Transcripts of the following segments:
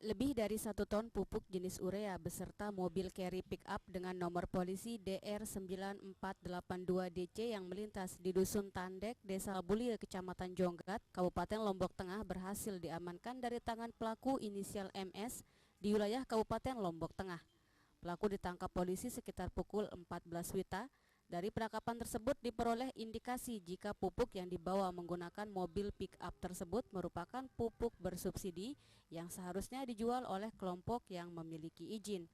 Lebih dari 1 ton pupuk jenis urea beserta mobil carry pick-up dengan nomor polisi DR9482DC yang melintas di Dusun Tandek, Desa Bulir, Kecamatan Jonggat, Kabupaten Lombok Tengah berhasil diamankan dari tangan pelaku inisial MS di wilayah Kabupaten Lombok Tengah. Pelaku ditangkap polisi sekitar pukul 14 WITA. Dari penangkapan tersebut diperoleh indikasi jika pupuk yang dibawa menggunakan mobil pick-up tersebut merupakan pupuk bersubsidi yang seharusnya dijual oleh kelompok yang memiliki izin.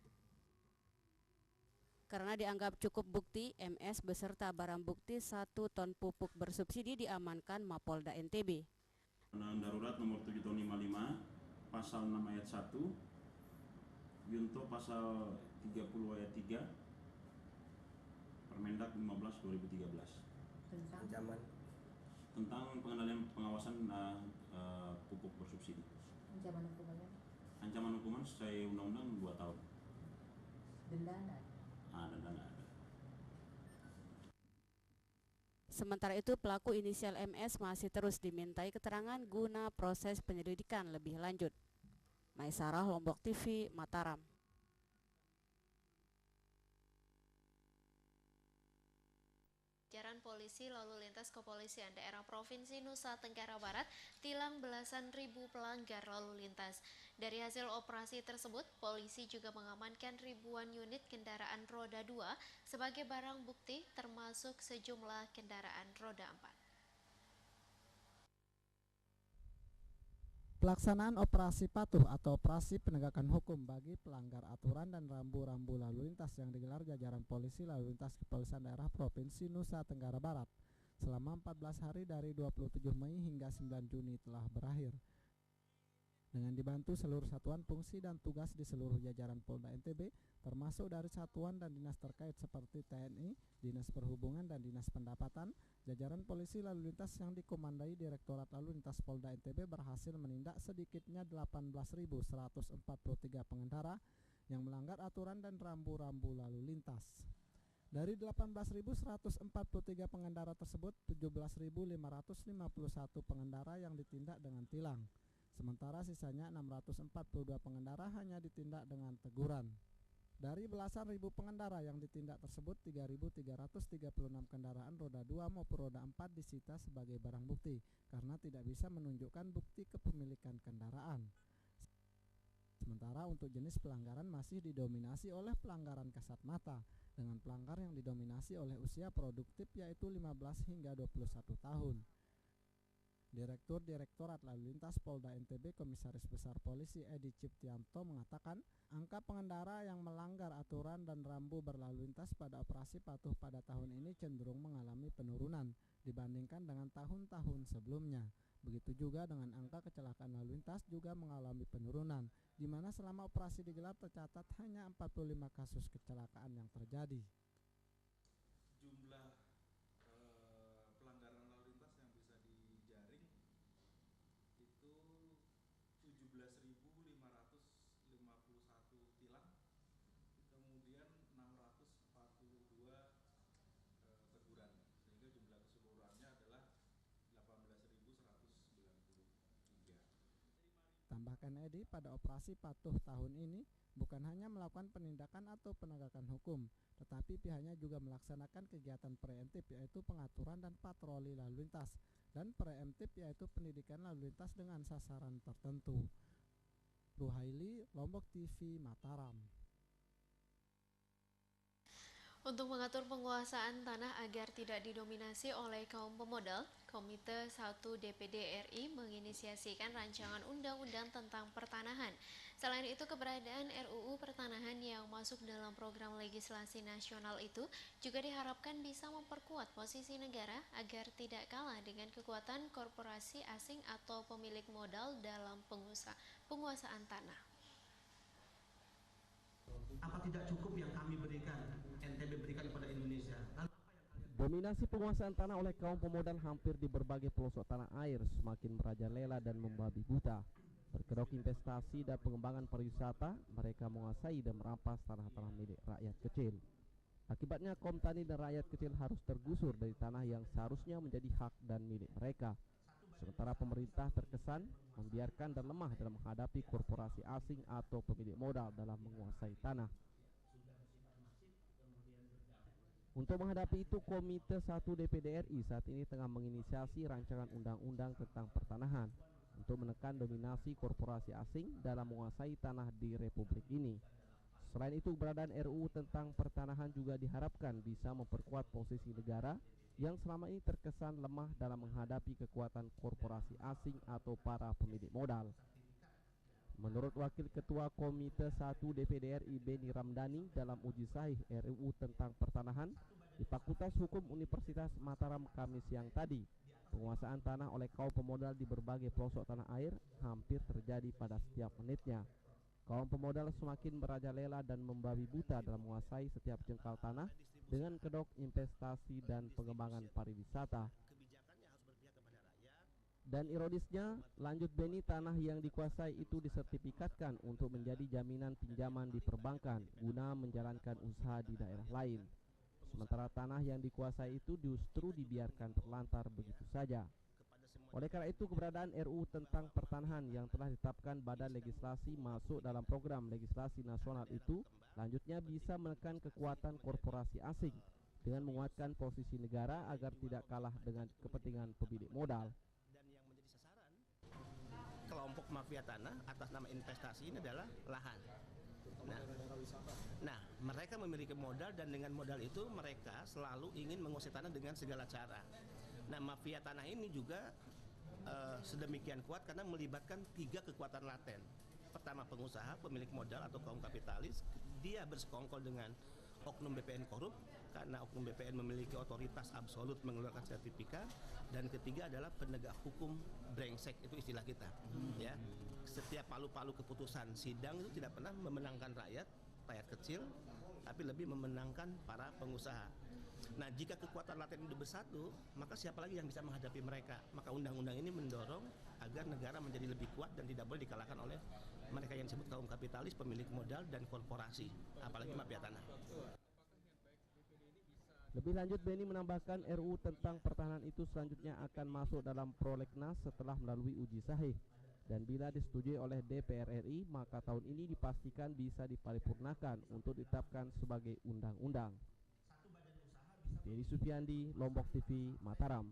Karena dianggap cukup bukti, MS beserta barang bukti 1 ton pupuk bersubsidi diamankan Mapolda NTB. Penanganan darurat nomor 7 tahun 55, pasal 6 ayat 1, Yunto pasal 30 ayat 3, Permendak 15 2013 tentang pengendalian pengawasan pupuk bersubsidi. Ancaman hukumannya? Ancaman hukuman sesuai undang-undang 2 tahun. Denda ada? Denda ada. Sementara itu pelaku inisial MS masih terus dimintai keterangan guna proses penyelidikan lebih lanjut. Maisarah, Lombok TV, Mataram. Jajaran polisi lalu lintas kepolisian daerah Provinsi Nusa Tenggara Barat tilang belasan ribu pelanggar lalu lintas. Dari hasil operasi tersebut, polisi juga mengamankan ribuan unit kendaraan roda 2 sebagai barang bukti termasuk sejumlah kendaraan roda 4. Pelaksanaan operasi patuh atau operasi penegakan hukum bagi pelanggar aturan dan rambu-rambu lalu lintas yang digelar jajaran polisi lalu lintas kepolisian daerah Provinsi Nusa Tenggara Barat selama 14 hari dari 27 Mei hingga 9 Juni telah berakhir. Dengan dibantu seluruh satuan fungsi dan tugas di seluruh jajaran Polda NTB, termasuk dari satuan dan dinas terkait seperti TNI, Dinas Perhubungan dan Dinas Pendapatan, jajaran polisi lalu lintas yang dikomandai Direktorat Lalu Lintas Polda NTB berhasil menindak sedikitnya 18.143 pengendara yang melanggar aturan dan rambu-rambu lalu lintas. Dari 18.143 pengendara tersebut, 17.551 pengendara yang ditindak dengan tilang. Sementara sisanya 642 pengendara hanya ditindak dengan teguran. Dari belasan ribu pengendara yang ditindak tersebut, 3.336 kendaraan roda 2 maupun roda 4 disita sebagai barang bukti karena tidak bisa menunjukkan bukti kepemilikan kendaraan. Sementara untuk jenis pelanggaran masih didominasi oleh pelanggaran kasat mata dengan pelanggar yang didominasi oleh usia produktif yaitu 15 hingga 21 tahun. Direktur Direktorat Lalu Lintas Polda NTB Komisaris Besar Polisi Edi Ciptianto mengatakan angka pengendara yang melanggar aturan dan rambu berlalu lintas pada operasi patuh pada tahun ini cenderung mengalami penurunan dibandingkan dengan tahun-tahun sebelumnya. Begitu juga dengan angka kecelakaan lalu lintas juga mengalami penurunan, di mana selama operasi digelar tercatat hanya 45 kasus kecelakaan yang terjadi. Jumlah pelanggaran lalu lintas yang bisa dijaring itu 17.551 tilang, kemudian 642 teguran, sehingga jumlah keseluruhannya adalah 18.193. Tambahkan Edi, pada operasi patuh tahun ini bukan hanya melakukan penindakan atau penegakan hukum, tetapi pihaknya juga melaksanakan kegiatan preemptif yaitu pengaturan dan patroli lalu lintas, dan preemptif yaitu pendidikan lalu lintas dengan sasaran tertentu. Ruhaili, Lombok TV, Mataram. Untuk mengatur penguasaan tanah agar tidak didominasi oleh kaum pemodal, Komite 1 DPD RI menginisiasikan rancangan undang-undang tentang pertanahan. Selain itu, keberadaan RUU Pertanahan yang masuk dalam program legislasi nasional itu juga diharapkan bisa memperkuat posisi negara agar tidak kalah dengan kekuatan korporasi asing atau pemilik modal dalam penguasaan tanah. Apa tidak cukup yang kami berikan, NTB berikan kepada Indonesia? Dominasi penguasaan tanah oleh kaum pemodal hampir di berbagai pelosok tanah air semakin merajalela dan membabi buta. Berkedok investasi dan pengembangan pariwisata, mereka menguasai dan merampas tanah-tanah milik rakyat kecil. Akibatnya kaum tani dan rakyat kecil harus tergusur dari tanah yang seharusnya menjadi hak dan milik mereka. Sementara pemerintah terkesan membiarkan dan lemah dalam menghadapi korporasi asing atau pemilik modal dalam menguasai tanah. Untuk menghadapi itu, Komite 1 DPD RI saat ini tengah menginisiasi rancangan undang-undang tentang pertanahan untuk menekan dominasi korporasi asing dalam menguasai tanah di Republik ini. Selain itu, keberadaan RUU tentang pertanahan juga diharapkan bisa memperkuat posisi negara yang selama ini terkesan lemah dalam menghadapi kekuatan korporasi asing atau para pemilik modal. Menurut Wakil Ketua Komite 1 DPD RI Beni Ramdhani, dalam uji sahih RUU tentang pertanahan di Fakultas Hukum Universitas Mataram Kamis siang tadi, penguasaan tanah oleh kaum pemodal di berbagai pelosok tanah air hampir terjadi pada setiap menitnya. Kaum pemodal semakin merajalela dan membabi buta dalam menguasai setiap jengkal tanah dengan kedok investasi dan pengembangan pariwisata. Dan ironisnya, lanjut Beni, tanah yang dikuasai itu disertifikatkan untuk menjadi jaminan pinjaman di perbankan guna menjalankan usaha di daerah lain. Sementara tanah yang dikuasai itu justru dibiarkan terlantar begitu saja. Oleh karena itu, keberadaan RUU tentang pertanahan yang telah ditetapkan Badan Legislasi masuk dalam program legislasi nasional itu lanjutnya bisa menekan kekuatan korporasi asing dengan menguatkan posisi negara agar tidak kalah dengan kepentingan pemilik modal. Kelompok mafia tanah atas nama investasi ini adalah lahan. Nah, mereka memiliki modal dan dengan modal itu mereka selalu ingin menguasai tanah dengan segala cara. Nah, mafia tanah ini juga sedemikian kuat karena melibatkan 3 kekuatan laten. Pertama, pengusaha, pemilik modal atau kaum kapitalis, dia bersekongkol dengan oknum BPN korup karena oknum BPN memiliki otoritas absolut mengeluarkan sertifikat, dan ketiga adalah penegak hukum brengsek, itu istilah kita. Ya, setiap palu-palu keputusan sidang itu tidak pernah memenangkan rakyat kecil, tapi lebih memenangkan para pengusaha. Nah, jika kekuatan laten itu bersatu, maka siapa lagi yang bisa menghadapi mereka? Maka undang-undang ini mendorong agar negara menjadi lebih kuat dan tidak boleh dikalahkan oleh mereka yang disebut kaum kapitalis, pemilik modal, dan korporasi, apalagi mafia tanah. Lebih lanjut, Beni menambahkan RUU tentang pertahanan itu selanjutnya akan masuk dalam prolegnas setelah melalui uji sahih. Dan bila disetujui oleh DPR RI, maka tahun ini dipastikan bisa diparipurnakan untuk ditetapkan sebagai undang-undang. Dedi Sufiandi, Lombok TV, Mataram.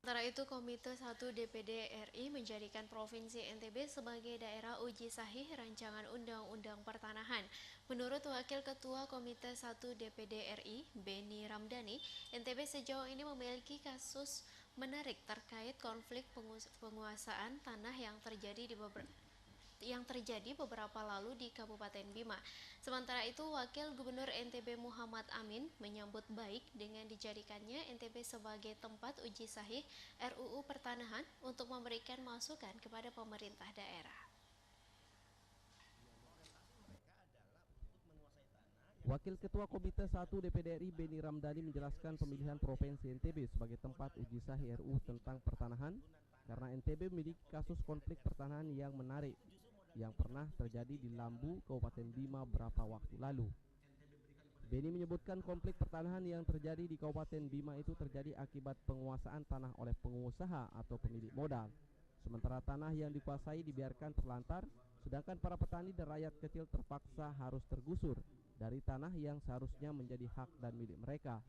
Sementara itu, Komite 1 DPD RI menjadikan Provinsi NTB sebagai daerah uji sahih rancangan Undang-Undang Pertanahan. Menurut Wakil Ketua Komite 1 DPD RI, Beni Ramdhani, NTB sejauh ini memiliki kasus menarik terkait konflik penguasaan tanah yang terjadi beberapa lalu di Kabupaten Bima. Sementara itu, Wakil Gubernur NTB Muhammad Amin menyambut baik dengan dijadikannya NTB sebagai tempat uji sahih RUU Pertanahan untuk memberikan masukan kepada pemerintah daerah. Wakil Ketua Komite 1 DPD RI Beni Ramdhani menjelaskan pemilihan Provinsi NTB sebagai tempat uji sahih RUU tentang pertanahan karena NTB memiliki kasus konflik pertanahan yang menarik yang pernah terjadi di Lambu, Kabupaten Bima beberapa waktu lalu. Beni menyebutkan konflik pertanahan yang terjadi di Kabupaten Bima itu terjadi akibat penguasaan tanah oleh pengusaha atau pemilik modal. Sementara tanah yang dikuasai dibiarkan terlantar, sedangkan para petani dan rakyat kecil terpaksa harus tergusur dari tanah yang seharusnya menjadi hak dan milik mereka.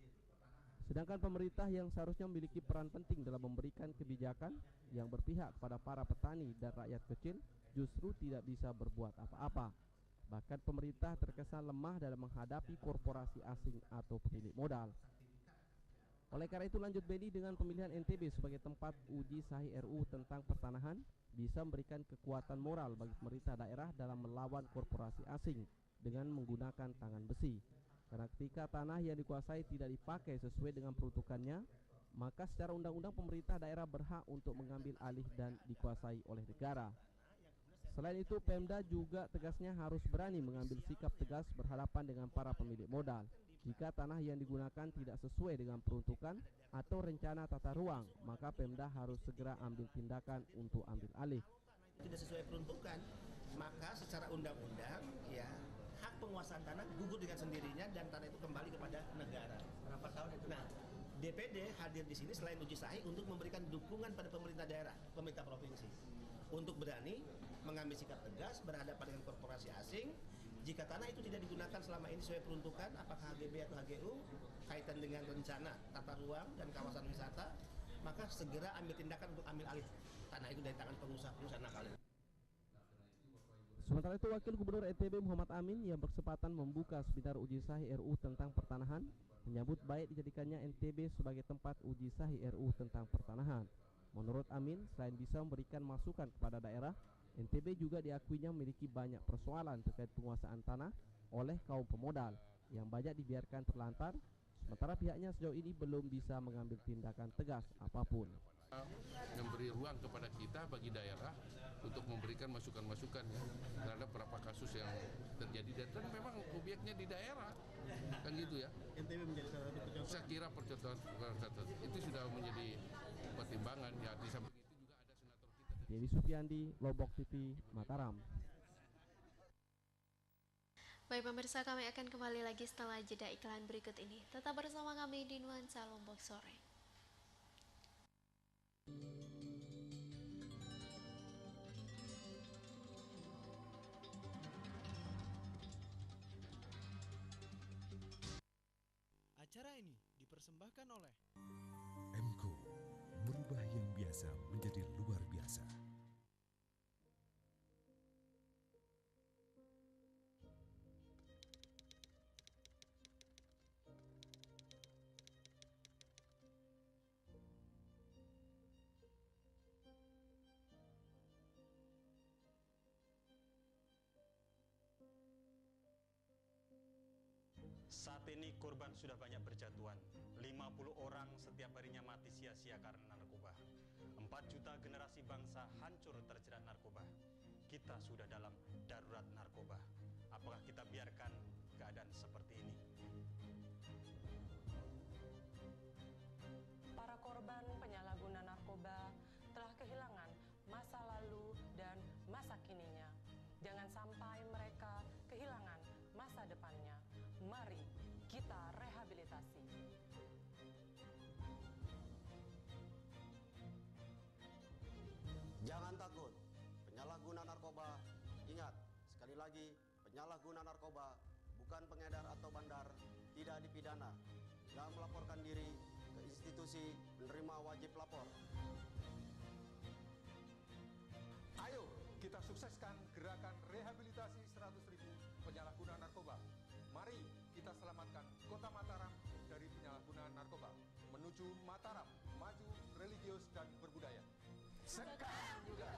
Sedangkan pemerintah yang seharusnya memiliki peran penting dalam memberikan kebijakan yang berpihak kepada para petani dan rakyat kecil justru tidak bisa berbuat apa-apa. Bahkan pemerintah terkesan lemah dalam menghadapi korporasi asing atau pemilik modal. Oleh karena itu, lanjut Benny, dengan pemilihan NTB sebagai tempat uji sahih RUU tentang pertanahan bisa memberikan kekuatan moral bagi pemerintah daerah dalam melawan korporasi asing dengan menggunakan tangan besi. Karena ketika tanah yang dikuasai tidak dipakai sesuai dengan peruntukannya, maka secara undang-undang pemerintah daerah berhak untuk mengambil alih dan dikuasai oleh negara. Selain itu, Pemda juga tegasnya harus berani mengambil sikap tegas berhadapan dengan para pemilik modal. Jika tanah yang digunakan tidak sesuai dengan peruntukan atau rencana tata ruang, maka Pemda harus segera ambil tindakan untuk ambil alih. Tidak sesuai peruntukan, maka secara undang-undang ya hak penguasaan tanah gugur dengan sendirinya dan tanah itu kembali kepada negara. Berapa tahun itu? Nah, DPD hadir di sini selain uji sahih untuk memberikan dukungan pada pemerintah daerah, pemerintah provinsi, untuk berani mengambil sikap tegas berhadapan dengan korporasi asing. Jika tanah itu tidak digunakan selama ini sesuai peruntukan, apakah HGB atau HGU, kaitan dengan rencana tata ruang dan kawasan wisata, maka segera ambil tindakan untuk ambil alih tanah itu dari tangan pengusaha-pengusaha nakal. Sementara itu, Wakil Gubernur NTB Muhammad Amin yang berkesempatan membuka seminar uji sahih RUU tentang pertanahan menyambut baik dijadikannya NTB sebagai tempat uji sahih RUU tentang pertanahan. Menurut Amin, selain bisa memberikan masukan kepada daerah, NTB juga diakuinya memiliki banyak persoalan terkait penguasaan tanah oleh kaum pemodal yang banyak dibiarkan terlantar, sementara pihaknya sejauh ini belum bisa mengambil tindakan tegas apapun. Memberi ruang kepada kita bagi daerah untuk memberikan masukan-masukan ya, terhadap beberapa kasus yang terjadi dan memang obyeknya di daerah kan gitu ya. NTB menjadi salah satu contoh. Saya kira percontohan itu sudah menjadi pertimbangan ya. Di samping itu juga ada senator kita. Dedi Supiandi, Lombok TV, Mataram. Baik pemirsa, kami akan kembali lagi setelah jeda iklan berikut ini. Tetap bersama kami di Nuansa Lombok Sore. Acara ini dipersembahkan oleh MCO, merubah yang biasa menjadi luar biasa. Saat ini korban sudah banyak berjatuhan. 50 orang setiap harinya mati sia-sia karena narkoba. 4 juta generasi bangsa hancur terjerat narkoba. Kita sudah dalam darurat narkoba. Apakah kita biarkan keadaan seperti ini? Para korban penyalahguna narkoba telah kehilangan masa lalu dan masa kininya. Jangan sampai mereka kehilangan masa depannya. Mari kita rehabilitasi. Jangan takut, penyalahguna narkoba. Ingat, sekali lagi, penyalahguna narkoba bukan pengedar atau bandar, tidak dipidana. Dan melaporkan diri ke institusi penerima wajib lapor. Ayo kita sukseskan gerakan rehabilitasi 100.000 penyalahguna narkoba. Mari kita selamatkan Kota Mataram dari penyalahgunaan narkoba menuju Mataram maju, religius dan berbudaya. Sekarang juga.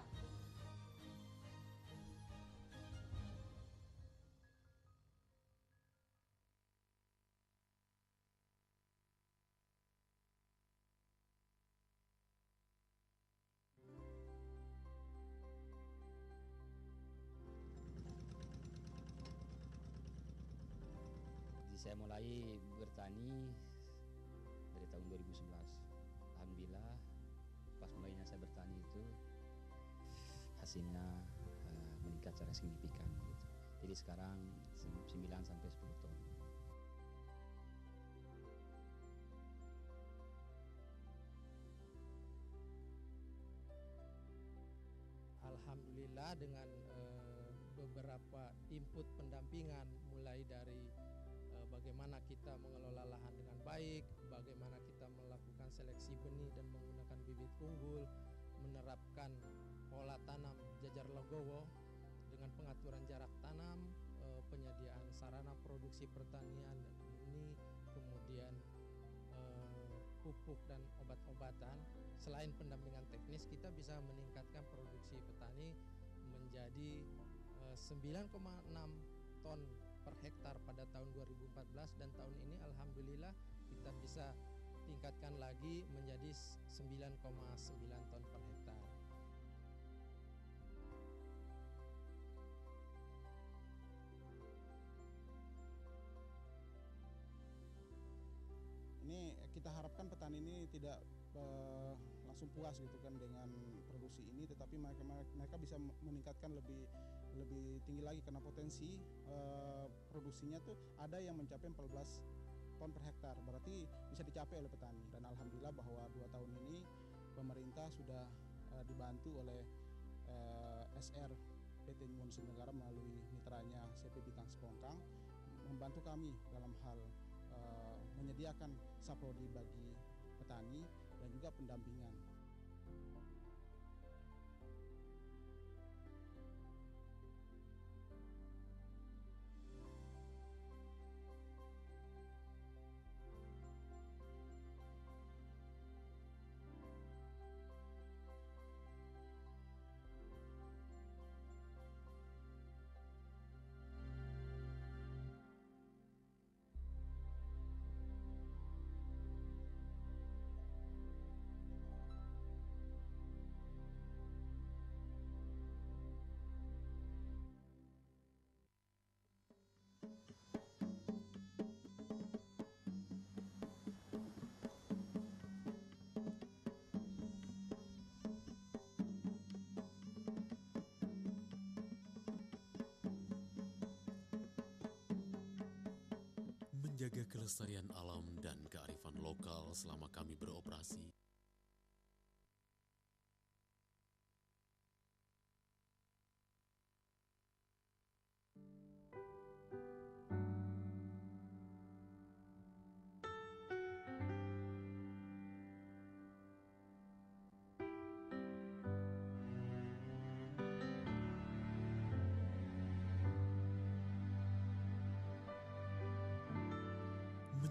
Saya mulai bertani dari tahun 2011. Alhamdulillah pas mulainya saya bertani itu hasilnya meningkat secara signifikan gitu. Jadi sekarang 9 sampai 10 ton. Alhamdulillah dengan beberapa input pendampingan mulai dari bagaimana kita mengelola lahan dengan baik, bagaimana kita melakukan seleksi benih dan menggunakan bibit unggul, menerapkan pola tanam jajar legowo dengan pengaturan jarak tanam, penyediaan sarana produksi pertanian dan benih, kemudian pupuk dan obat-obatan. Selain pendampingan teknis, kita bisa meningkatkan produksi petani menjadi 9,6 ton per hektar pada tahun 2014, dan tahun ini alhamdulillah kita bisa tingkatkan lagi menjadi 9,9 ton per hektar. Ini kita harapkan petani ini tidak langsung puas gitu kan dengan produksi ini, tetapi mereka bisa meningkatkan lebih tinggi lagi karena potensi produksinya tuh ada yang mencapai 14 ton per hektar, berarti bisa dicapai oleh petani. Dan alhamdulillah bahwa 2 tahun ini pemerintah sudah dibantu oleh SR PT Nyuwun Negara melalui mitranya CP Bintang Sepongkang membantu kami dalam hal menyediakan saprodi bagi petani dan juga pendampingan. Menjaga kelestarian alam dan kearifan lokal selama kami beroperasi.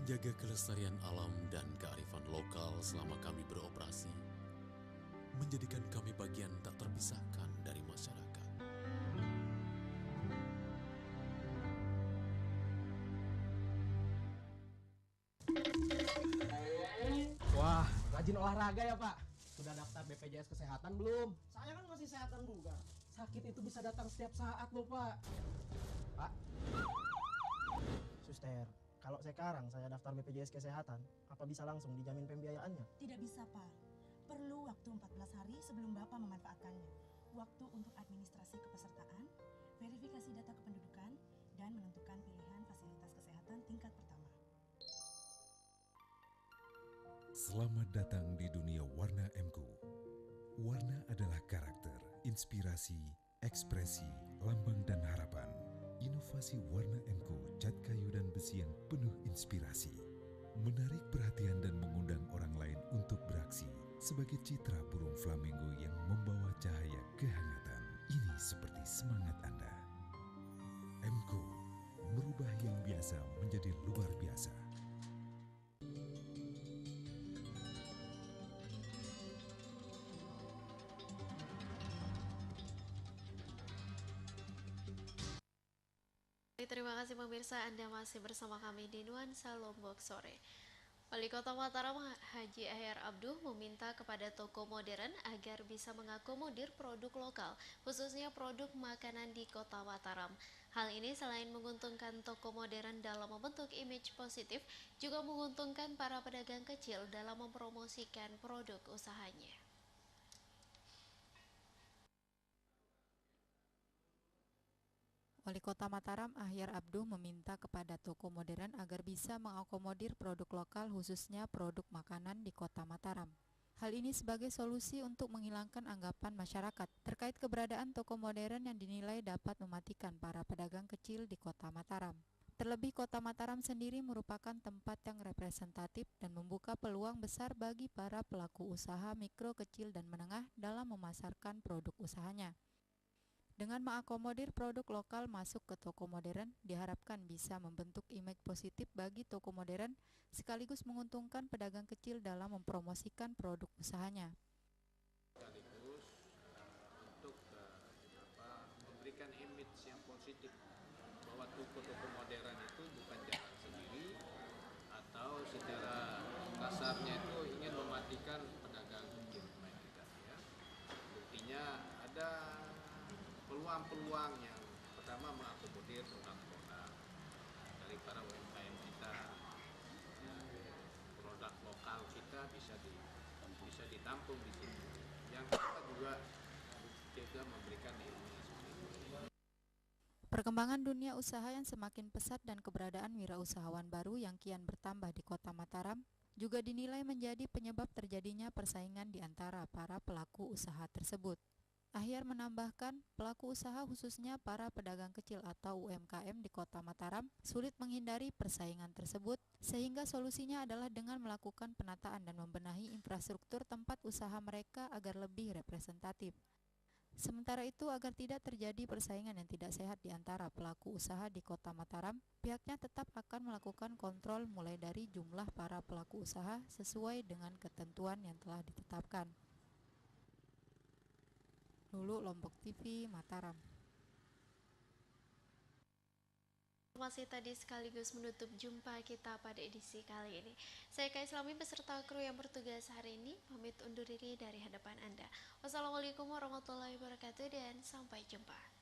Menjaga kelestarian alam dan kearifan lokal selama kami beroperasi, menjadikan kami bagian tak terpisahkan dari masyarakat. Wah, rajin olahraga ya Pak. Sudah daftar BPJS Kesehatan belum? Saya kan masih sehatkan bugar. Sakit itu bisa datang setiap saat loh Pak. Pak, Suster, kalau sekarang saya daftar BPJS Kesehatan, apa bisa langsung dijamin pembiayaannya? Tidak bisa, Pak. Perlu waktu 14 hari sebelum Bapak memanfaatkannya. Waktu untuk administrasi kepesertaan, verifikasi data kependudukan, dan menentukan pilihan fasilitas kesehatan tingkat pertama. Selamat datang di dunia warna MQ. Warna adalah karakter, inspirasi, ekspresi, lambang dan harapan. Inovasi warna MQ cat kayu dan besi yang penuh inspirasi, menarik perhatian dan mengundang orang lain untuk beraksi sebagai citra burung flamingo yang membawa cahaya kehangatan. Ini seperti semangat Anda. MQ merubah yang biasa menjadi luar biasa. Terima kasih pemirsa, Anda masih bersama kami di Nuansa Lombok Sore. Wali Kota Mataram Haji Ahyar Abduh meminta kepada toko modern agar bisa mengakomodir produk lokal, khususnya produk makanan di Kota Mataram. Hal ini selain menguntungkan toko modern dalam membentuk image positif, juga menguntungkan para pedagang kecil dalam mempromosikan produk usahanya. Wali Kota Mataram Ahyar Abduh meminta kepada toko modern agar bisa mengakomodir produk lokal khususnya produk makanan di Kota Mataram. Hal ini sebagai solusi untuk menghilangkan anggapan masyarakat terkait keberadaan toko modern yang dinilai dapat mematikan para pedagang kecil di Kota Mataram. Terlebih Kota Mataram sendiri merupakan tempat yang representatif dan membuka peluang besar bagi para pelaku usaha mikro, kecil, dan menengah dalam memasarkan produk usahanya. Dengan mengakomodir produk lokal masuk ke toko modern, diharapkan bisa membentuk image positif bagi toko modern, sekaligus menguntungkan pedagang kecil dalam mempromosikan produk usahanya. Sekaligus untuk memberikan image yang positif bahwa toko-toko modern itu bukan jalan sendiri atau secara kasarnya itu ingin mematikan pedagang kecil kita, ya. Buktinya ada peluang-peluang yang pertama mengakomodir produk-produk dari para UMKM kita, ya, produk lokal kita bisa ditampung di sini. Yang kedua juga memberikan ilmu seperti itu. Perkembangan dunia usaha yang semakin pesat dan keberadaan wirausahawan baru yang kian bertambah di Kota Mataram juga dinilai menjadi penyebab terjadinya persaingan di antara para pelaku usaha tersebut. Ahyar menambahkan, pelaku usaha khususnya para pedagang kecil atau UMKM di Kota Mataram sulit menghindari persaingan tersebut, sehingga solusinya adalah dengan melakukan penataan dan membenahi infrastruktur tempat usaha mereka agar lebih representatif. Sementara itu, agar tidak terjadi persaingan yang tidak sehat di antara pelaku usaha di Kota Mataram, pihaknya tetap akan melakukan kontrol mulai dari jumlah para pelaku usaha sesuai dengan ketentuan yang telah ditetapkan. Lulu, Lombok TV, Mataram. Informasi tadi sekaligus menutup jumpa kita pada edisi kali ini. Saya Kak Islami beserta kru yang bertugas hari ini pamit undur diri dari hadapan Anda. Wassalamualaikum warahmatullahi wabarakatuh dan sampai jumpa.